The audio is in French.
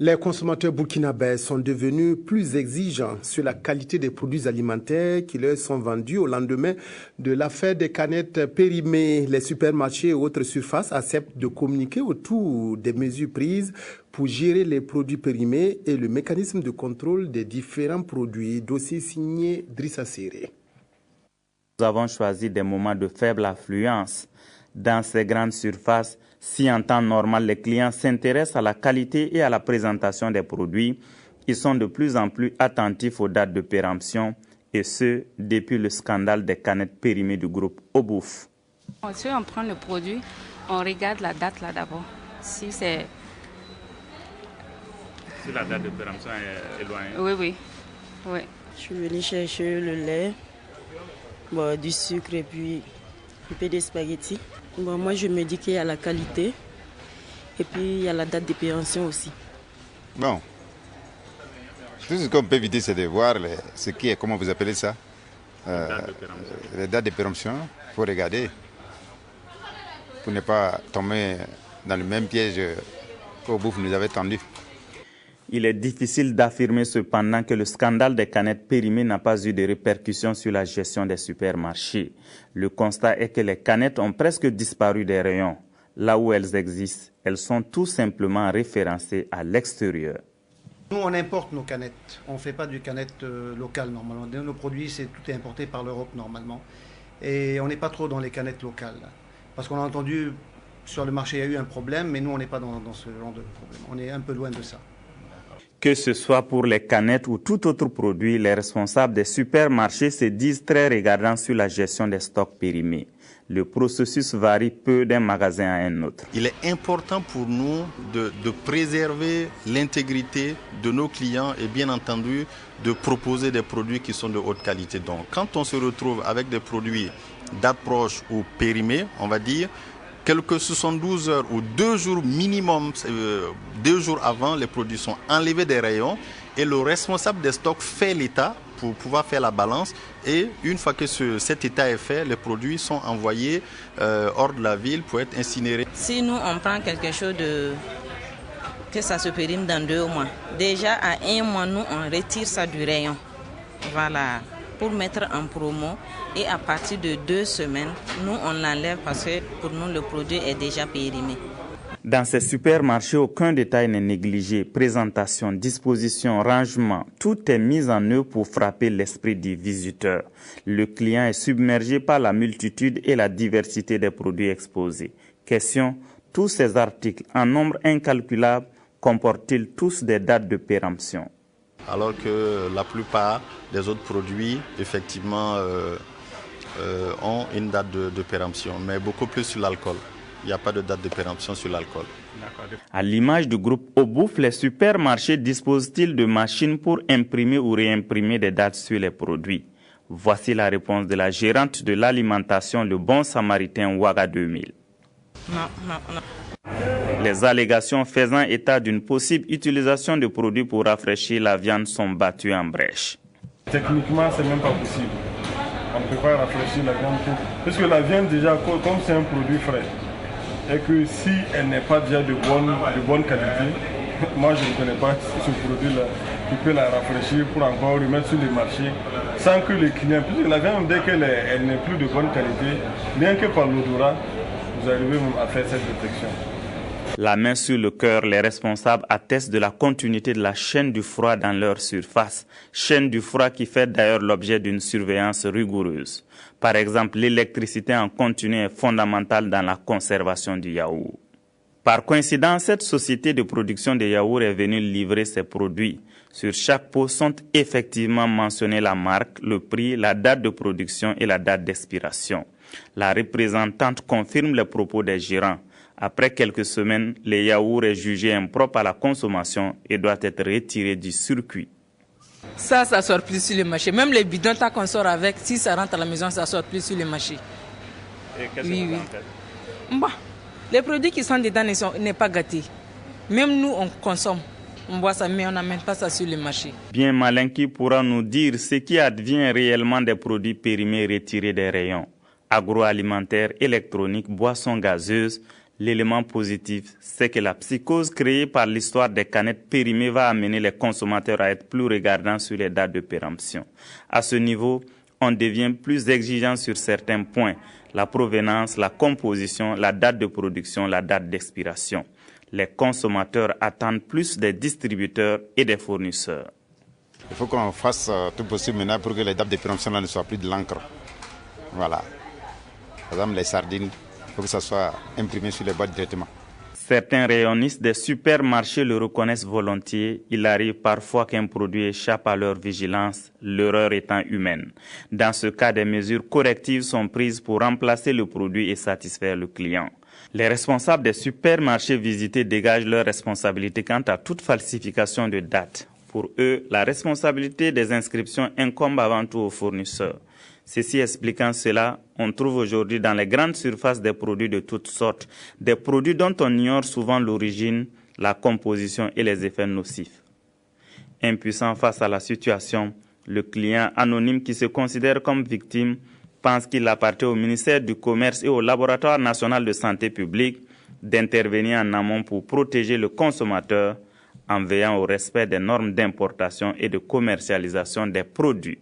Les consommateurs burkinabés sont devenus plus exigeants sur la qualité des produits alimentaires qui leur sont vendus au lendemain de l'affaire des canettes périmées. Les supermarchés et autres surfaces acceptent de communiquer autour des mesures prises pour gérer les produits périmés et le mécanisme de contrôle des différents produits. Dossier signé Drissa Séré. Nous avons choisi des moments de faible affluence. Dans ces grandes surfaces, si en temps normal les clients s'intéressent à la qualité et à la présentation des produits, ils sont de plus en plus attentifs aux dates de péremption, et ce, depuis le scandale des canettes périmées du groupe Obouf. Si on prend le produit, on regarde la date là d'abord. Si la date de péremption est éloignée. Oui. Je suis venue chercher le lait, du sucre et puis un peu des spaghettis. Moi, je me dis qu'il y a la qualité et puis il y a la date de péremption aussi. Bon, tout ce qu'on peut éviter, c'est de voir ce qui est, comment vous appelez ça, les dates de péremption. Il faut regarder pour ne pas tomber dans le même piège qu'au bouffe nous avait tendu. Il est difficile d'affirmer cependant que le scandale des canettes périmées n'a pas eu de répercussions sur la gestion des supermarchés. Le constat est que les canettes ont presque disparu des rayons. Là où elles existent, elles sont tout simplement référencées à l'extérieur. Nous, on importe nos canettes. On ne fait pas du canette local normalement. Nos produits, tout est importé par l'Europe normalement. Et on n'est pas trop dans les canettes locales. Parce qu'on a entendu, sur le marché, il y a eu un problème, mais nous, on n'est pas dans ce genre de problème. On est un peu loin de ça. Que ce soit pour les canettes ou tout autre produit, les responsables des supermarchés se disent très regardants sur la gestion des stocks périmés. Le processus varie peu d'un magasin à un autre. Il est important pour nous de préserver l'intégrité de nos clients et bien entendu de proposer des produits qui sont de haute qualité. Donc quand on se retrouve avec des produits d'approche ou périmés, on va dire, quelques 72 heures ou 2 jours minimum, 2 jours avant, les produits sont enlevés des rayons et le responsable des stocks fait l'état pour pouvoir faire la balance. Et une fois que cet état est fait, les produits sont envoyés hors de la ville pour être incinérés. Si nous, on prend quelque chose que ça se périme dans 2 mois, déjà à 1 mois, nous, on retire ça du rayon. Voilà. Pour mettre en promo et à partir de 2 semaines, nous on l'enlève parce que pour nous le produit est déjà périmé. Dans ces supermarchés, aucun détail n'est négligé. Présentation, disposition, rangement, tout est mis en œuvre pour frapper l'esprit du visiteur. Le client est submergé par la multitude et la diversité des produits exposés. Question, tous ces articles en nombre incalculable comportent-ils tous des dates de péremption? Alors que la plupart des autres produits, effectivement, ont une date de péremption, mais beaucoup plus sur l'alcool. Il n'y a pas de date de péremption sur l'alcool. À l'image du groupe Obouf, les supermarchés disposent-ils de machines pour imprimer ou réimprimer des dates sur les produits? Voici la réponse de la gérante de l'alimentation, le Bon Samaritain Ouaga 2000. Non. Les allégations faisant état d'une possible utilisation de produits pour rafraîchir la viande sont battues en brèche. Techniquement, ce n'est même pas possible. On ne peut pas rafraîchir la viande parce que la viande, déjà, comme c'est un produit frais, et que si elle n'est pas déjà de bonne qualité, moi je ne connais pas ce produit-là qui peut la rafraîchir pour encore remettre sur le marché sans que les clients, puisque la viande, dès qu'elle n'est plus de bonne qualité, rien que par l'odorat, vous arrivez même à faire cette détection. La main sur le cœur, les responsables attestent de la continuité de la chaîne du froid dans leur surface. Chaîne du froid qui fait d'ailleurs l'objet d'une surveillance rigoureuse. Par exemple, l'électricité en continu est fondamentale dans la conservation du yaourt. Par coïncidence, cette société de production de yaourt est venue livrer ses produits. Sur chaque pot sont effectivement mentionnés la marque, le prix, la date de production et la date d'expiration. La représentante confirme les propos des gérants. Après quelques semaines, le yaourt est jugé impropre à la consommation et doit être retiré du circuit. Ça sort plus sur le marché. Même les bidons, tant qu'on sort avec, si ça rentre à la maison, ça sort plus sur le marché. Et qu'est-ce que vous en faites? Les produits qui sont dedans n'est pas gâtés. Même nous, on consomme. On boit ça, mais on n'amène pas ça sur le marché. Bien malin qui pourra nous dire ce qui advient réellement des produits périmés retirés des rayons. Agroalimentaire, électronique, boissons gazeuses, L'élément positif, c'est que la psychose créée par l'histoire des canettes périmées va amener les consommateurs à être plus regardants sur les dates de péremption. À ce niveau, on devient plus exigeant sur certains points, la provenance, la composition, la date de production, la date d'expiration. Les consommateurs attendent plus des distributeurs et des fournisseurs. Il faut qu'on fasse tout possible maintenant pour que les dates de péremption ne soient plus de l'encre. Voilà. Par exemple, les sardines, il faut que ça soit imprimé sur les boîtes directement. Certains rayonnistes des supermarchés le reconnaissent volontiers. Il arrive parfois qu'un produit échappe à leur vigilance, l'erreur étant humaine. Dans ce cas, des mesures correctives sont prises pour remplacer le produit et satisfaire le client. Les responsables des supermarchés visités dégagent leur responsabilité quant à toute falsification de date. Pour eux, la responsabilité des inscriptions incombe avant tout aux fournisseurs. Ceci expliquant cela, on trouve aujourd'hui dans les grandes surfaces des produits de toutes sortes, des produits dont on ignore souvent l'origine, la composition et les effets nocifs. Impuissant face à la situation, le client anonyme qui se considère comme victime pense qu'il appartient au ministère du Commerce et au Laboratoire national de santé publique d'intervenir en amont pour protéger le consommateur en veillant au respect des normes d'importation et de commercialisation des produits.